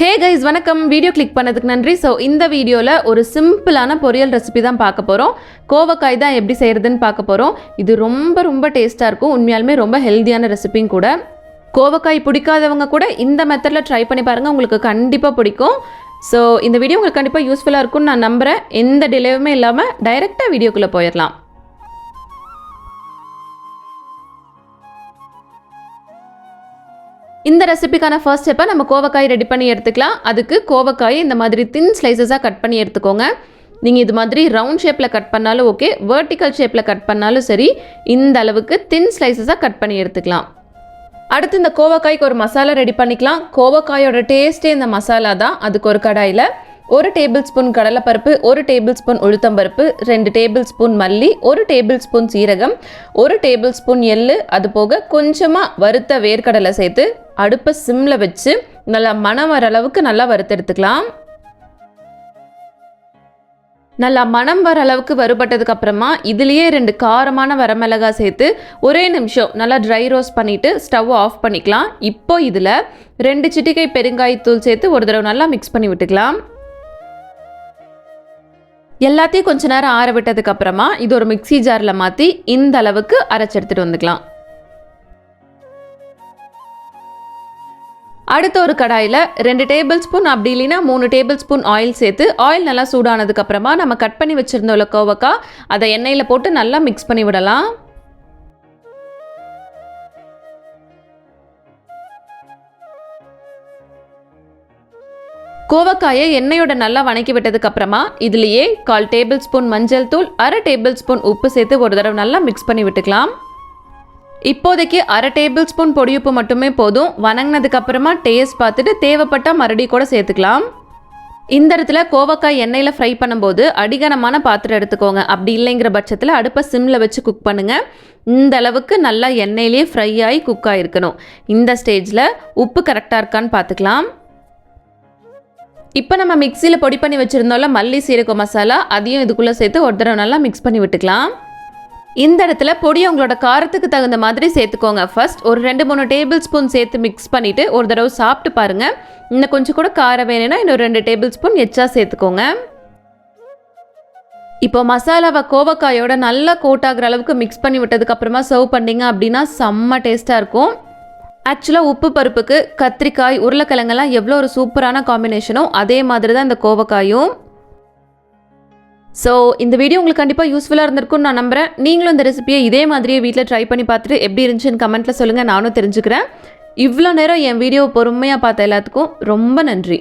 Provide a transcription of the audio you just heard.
Hey guys வணக்கம். Video click பண்ணதுக்கு நன்றி. ஸோ இந்த வீடியோவில் ஒரு சிம்பிளான பொரியல் ரெசிபி தான் பார்க்க போகிறோம். கோவக்காய் தான் எப்படி செய்கிறதுன்னு பார்க்க போகிறோம். இது ரொம்ப டேஸ்ட்டாக இருக்கும். உண்மையாலுமே ரொம்ப ஹெல்த்தியான ரெசிபியும் கூட. கோவக்காய் பிடிக்காதவங்க கூட இந்த மெத்தடில் ட்ரை பண்ணி பாருங்கள், உங்களுக்கு கண்டிப்பாக பிடிக்கும். ஸோ இந்த வீடியோ உங்களுக்கு கண்டிப்பாக யூஸ்ஃபுல்லாக இருக்கும்னு நான் நம்புகிறேன். எந்த டிலேவுமே இல்லாமல் டைரெக்டாக வீடியோக்குள்ளே போயிடலாம். இந்த ரெசிபிக்கான ஃபர்ஸ்ட் ஸ்டெப்பை நம்ம கோவக்காய் ரெடி பண்ணி எடுத்துக்கலாம். அதுக்கு கோவக்காயை இந்த மாதிரி தின் ஸ்லைசஸாக கட் பண்ணி எடுத்துக்கோங்க. நீங்கள் இது மாதிரி ரவுண்ட் ஷேப்பில் கட் பண்ணாலும் ஓகே, வெர்டிக்கல் ஷேப்பில் கட் பண்ணாலும் சரி, இந்த அளவுக்கு தின் ஸ்லைசஸாக கட் பண்ணி எடுத்துக்கலாம். அடுத்து இந்த கோவக்காய்க்கு ஒரு மசாலா ரெடி பண்ணிக்கலாம். கோவக்காயோட டேஸ்ட்டே இந்த மசாலா தான். அதுக்கு ஒரு கடாயில் 1 டேபிள் ஸ்பூன் கடலைப்பருப்பு, 1 டேபிள் ஸ்பூன் உளுத்தம்பருப்பு, 2 டேபிள் ஸ்பூன் மல்லி, 1 டேபிள் ஸ்பூன் சீரகம், 1 டேபிள் ஸ்பூன் எள்ளு, அது போக கொஞ்சமாக வறுத்த வேர்க்கடலை சேர்த்து அடுப்பை சிம்மில் வச்சு நல்லா மணம் வர அளவுக்கு நல்லா வறுத்தெடுத்துக்கலாம். நல்லா மணம் வர அளவுக்கு வறுபட்டதுக்கு அப்புறமா இதுலேயே 2 காரமான வரமிளகாய் சேர்த்து ஒரே நிமிஷம் நல்லா ட்ரை ரோஸ்ட் பண்ணிவிட்டு ஸ்டவ் ஆஃப் பண்ணிக்கலாம். இப்போ இதில் 2 சிட்டிகை பெருங்காயத்தூள் சேர்த்து ஒரு தடவை நல்லா மிக்ஸ் பண்ணி விட்டுக்கலாம். எல்லாத்தையும் கொஞ்ச நேரம் ஆற விட்டதுக்கு அப்புறமா இது ஒரு மிக்ஸி ஜாரில் மாற்றி இந்த அளவுக்கு அரைச்செடுத்துட்டு வந்துக்கலாம். அடுத்த ஒரு கடாயில் 2 டேபிள் ஸ்பூன் அப்படி இல்லைன்னா 3 டேபிள் ஸ்பூன் ஆயில் சேர்த்து ஆயில் நல்லா சூடானதுக்கு அப்புறமா நம்ம கட் பண்ணி வச்சிருந்தோம்ல கோவக்காய், அதை எண்ணெயில் போட்டு நல்லா மிக்ஸ் பண்ணி விடலாம். கோவக்காயை எண்ணெயோட நல்லா வணக்கி விட்டதுக்கு அப்புறமா இதுலேயே 1/4 டேபிள் ஸ்பூன் மஞ்சள் தூள், 1/2 டேபிள் ஸ்பூன் உப்பு சேர்த்து ஒரு தடவை நல்லா மிக்ஸ் பண்ணி விட்டுக்கலாம். இப்போதைக்கு 1/2 டேபிள் ஸ்பூன் பொடி உப்பு மட்டுமே போதும். வணங்கினதுக்கு அப்புறமா டேஸ்ட் பார்த்துட்டு தேவைப்பட்டால் மறுபடியும் கூட சேர்த்துக்கலாம். இந்த இடத்துல கோவக்காய் எண்ணெயில் ஃப்ரை பண்ணும்போது அடிகனமான பாத்திரம் எடுத்துக்கோங்க. அப்படி இல்லைங்கிற பட்சத்தில் அடுப்பை சிம்மில் வச்சு குக் பண்ணுங்கள். இந்த அளவுக்கு நல்லா எண்ணெயிலே ஃப்ரை ஆகி குக் ஆகிருக்கணும். இந்த ஸ்டேஜில் உப்பு கரெக்டாக இருக்கான்னு பார்த்துக்கலாம். இப்போ நம்ம மிக்சியில் பொடி பண்ணி வச்சுருந்தோம்ல மல்லி சீரக மசாலா, அதையும் இதுக்குள்ளே சேர்த்து ஒரு தடவை நல்லா மிக்ஸ் பண்ணி விட்டுக்கலாம். இந்த இடத்துல பொடி உங்களோட காரத்துக்கு தகுந்த மாதிரி சேர்த்துக்கோங்க. ஃபர்ஸ்ட் ஒரு 2-3 டேபிள் ஸ்பூன் சேர்த்து மிக்ஸ் பண்ணிவிட்டு ஒரு தடவை சாப்பிட்டு பாருங்கள். இன்னும் கொஞ்சம் கூட காரம் வேணும்னா இன்னும் 2 டேபிள் ஸ்பூன் எச்சா சேர்த்துக்கோங்க. இப்போ மசாலாவை கோவக்காயோட நல்லா கோட் ஆகிற அளவுக்கு மிக்ஸ் பண்ணி விட்டதுக்கப்புறமா சர்வ் பண்ணிங்க அப்படின்னா செம்ம டேஸ்ட்டாக இருக்கும். ஆக்சுவலாக உப்பு பருப்புக்கு கத்திரிக்காய், உருளைக்கிழங்கெல்லாம் எவ்வளோ ஒரு சூப்பரான காம்பினேஷனோ அதே மாதிரி தான் இந்த கோவக்காயும். ஸோ இந்த வீடியோ உங்களுக்கு கண்டிப்பாக யூஸ்ஃபுல்லாக இருந்திருக்கும்னு நான் நம்புகிறேன். நீங்களும் இந்த ரெசிபியை இதே மாதிரியே வீட்டில் ட்ரை பண்ணி பார்த்துட்டு எப்படி இருந்துச்சுன்னு கமெண்ட்டில் சொல்லுங்கள், நானும் தெரிஞ்சுக்கிறேன். இவ்வளோ நேரம் என் வீடியோவை பொறுமையாக பார்த்த எல்லாத்துக்கும் ரொம்ப நன்றி.